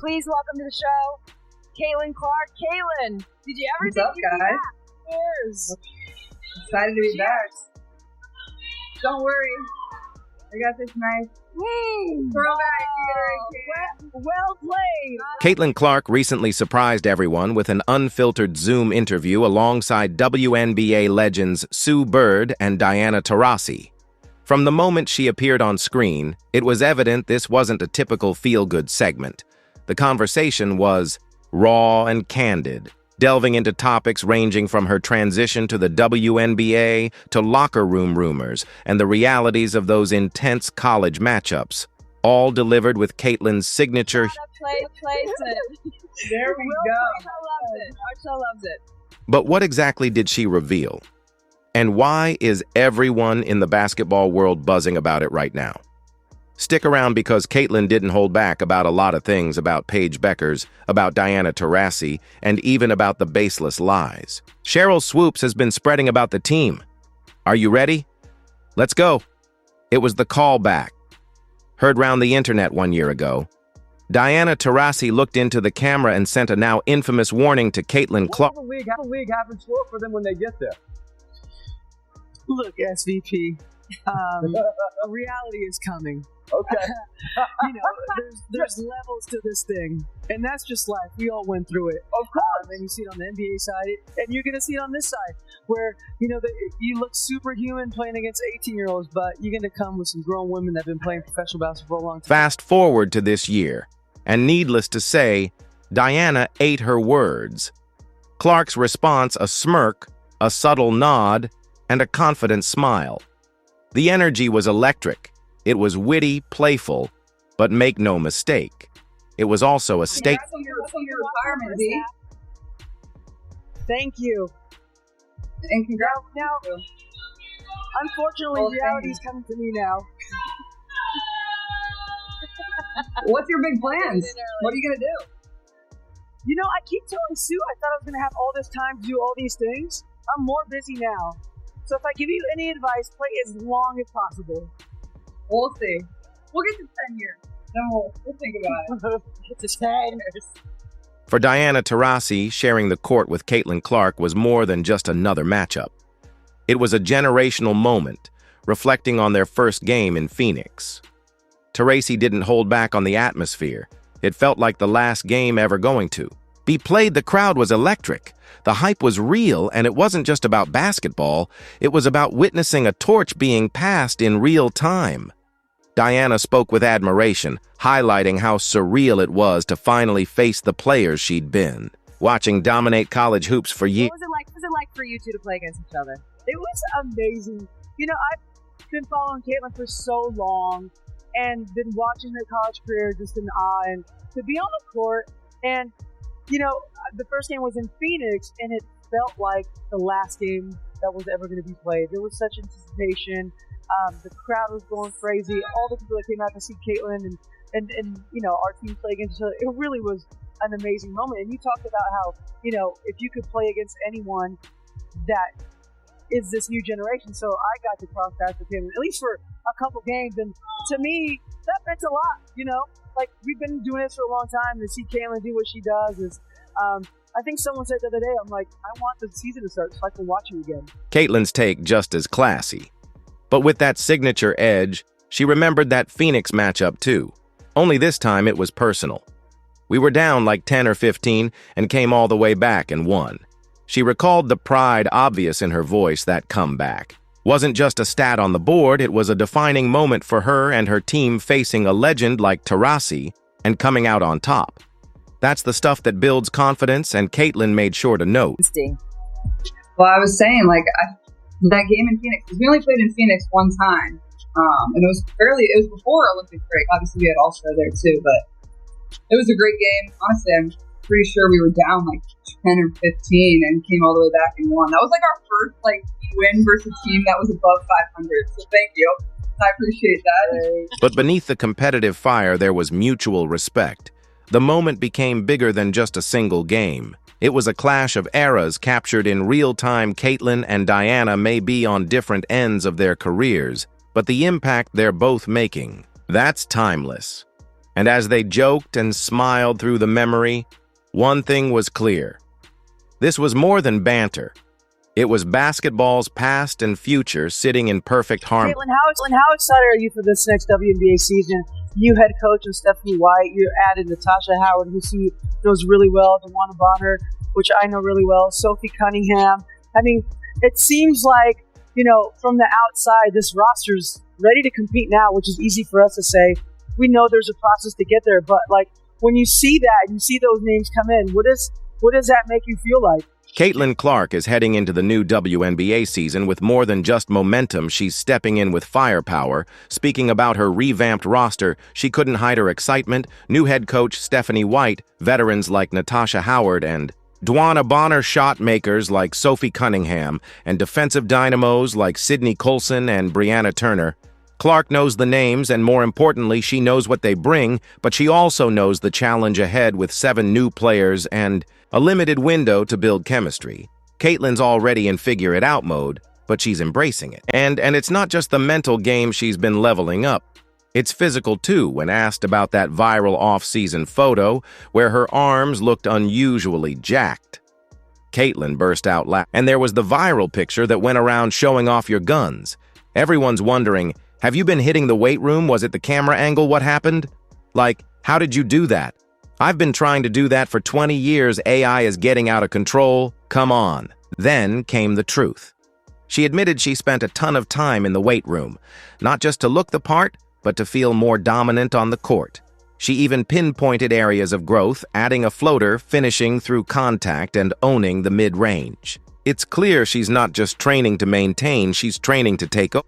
Please welcome to the show, Caitlin Clark. Caitlin, did you ever What's think up, you'd be guys? back? Cheers. Excited to be back. Don't worry. I got this nice throwback theater. Well played. Caitlin Clark recently surprised everyone with an unfiltered Zoom interview alongside WNBA legends Sue Bird and Diana Taurasi. From the moment she appeared on screen, it was evident this wasn't a typical feel-good segment. The conversation was raw and candid, delving into topics ranging from her transition to the WNBA to locker room rumors and the realities of those intense college matchups, all delivered with Caitlin's signature. There we go. Our show loves it. But what exactly did she reveal? And why is everyone in the basketball world buzzing about it right now? Stick around because Caitlin didn't hold back about a lot of things about Paige Bueckers, about Diana Taurasi, and even about the baseless lies. Sheryl Swoopes has been spreading about the team. Are you ready? Let's go. It was the callback. Heard round the internet 1 year ago. Diana Taurasi looked into the camera and sent a now infamous warning to Caitlin Clark. What the league have in store for them when they get there? Look, SVP, reality is coming. Okay. There's levels to this thing, and that's just life. We all went through it. Of course. And you see it on the NBA side, and you're going to see it on this side, where, you look superhuman playing against 18-year-olds, but you're going to come with some grown women that have been playing professional basketball for a long time. Fast forward to this year, and needless to say, Diana ate her words. Clark's response, a smirk, a subtle nod, and a confident smile. The energy was electric. It was witty, playful, but make no mistake, it was also a statement. Congrats on your retirement, Z. Thank you. And congrats. Now, unfortunately, reality's coming to me now. What's your big plans? What are you going to do? I keep telling Sue I thought I was going to have all this time to do all these things. I'm more busy now. So if I give you any advice, play as long as possible. We'll see. We'll get to 10 years. Then we'll think about it. Get to 10 years. For Diana Taurasi, sharing the court with Caitlin Clark was more than just another matchup. It was a generational moment, reflecting on their first game in Phoenix. Taurasi didn't hold back on the atmosphere. It felt like the last game ever going to be played. The crowd was electric. The hype was real, and it wasn't just about basketball. It was about witnessing a torch being passed in real time. Diana spoke with admiration, highlighting how surreal it was to finally face the players she'd been, watching dominate college hoops for years. What was it like for you two to play against each other? It was amazing. I've been following Caitlin for so long and been watching her college career just in awe. And to be on the court and, the first game was in Phoenix, and it felt like the last game that was ever going to be played. There was such anticipation. The crowd was going crazy. All the people that came out to see Caitlin and our team play against each other, it really was an amazing moment. And you talked about how, if you could play against anyone that is this new generation. So I got to cross paths with him, at least for a couple games. And to me, that meant a lot, we've been doing this for a long time. To see Caitlin do what she does is, I think someone said the other day, I'm like, I want the season to start so I can watch you again. Caitlin's take just as classy. But with that signature edge, she remembered that Phoenix matchup too. Only this time it was personal. We were down like 10 or 15 and came all the way back and won. She recalled the pride obvious in her voice. That comeback wasn't just a stat on the board, it was a defining moment for her and her team, facing a legend like Taurasi and coming out on top. That's the stuff that builds confidence, and Caitlin made sure to note. Well, I was saying, that game in Phoenix, because we only played in Phoenix one time, and it was before Olympic break. Obviously, we had All-Star there too, but it was a great game. Honestly, I'm pretty sure we were down 10 or 15 and came all the way back and won. That was our first win versus a team that was above 500. So thank you. I appreciate that. But beneath the competitive fire, there was mutual respect. The moment became bigger than just a single game. It was a clash of eras captured in real time. Caitlin and Diana may be on different ends of their careers, but the impact they're both making, that's timeless. And as they joked and smiled through the memory, one thing was clear. This was more than banter. It was basketball's past and future sitting in perfect harmony. Caitlin, how excited are you for this next WNBA season? New head coach and Stephanie White. You added Natasha Howard, who she knows really well, DeWanna Bonner, which I know really well, Sophie Cunningham. I mean, it seems like, from the outside, this roster's ready to compete now, which is easy for us to say. We know there's a process to get there, but when you see that and you see those names come in, what does that make you feel like? Caitlin Clark is heading into the new WNBA season with more than just momentum. She's stepping in with firepower. Speaking about her revamped roster, she couldn't hide her excitement. New head coach Stephanie White, veterans like Natasha Howard and DeWanna Bonner, shot makers like Sophie Cunningham, and defensive dynamos like Sydney Colson and Brianna Turner. Clark knows the names, and more importantly, she knows what they bring, but she also knows the challenge ahead with 7 new players and a limited window to build chemistry. Caitlin's already in figure-it-out mode, but she's embracing it. And it's not just the mental game she's been leveling up. It's physical, too, when asked about that viral off-season photo where her arms looked unusually jacked. Caitlin burst out laughing. And there was the viral picture that went around showing off your guns. Everyone's wondering, have you been hitting the weight room? Was it the camera angle? What happened? How did you do that? I've been trying to do that for 20 years. AI is getting out of control. Come on. Then came the truth. She admitted she spent a ton of time in the weight room, not just to look the part, but to feel more dominant on the court. She even pinpointed areas of growth, adding a floater, finishing through contact, and owning the mid-range. It's clear she's not just training to maintain, she's training to take over.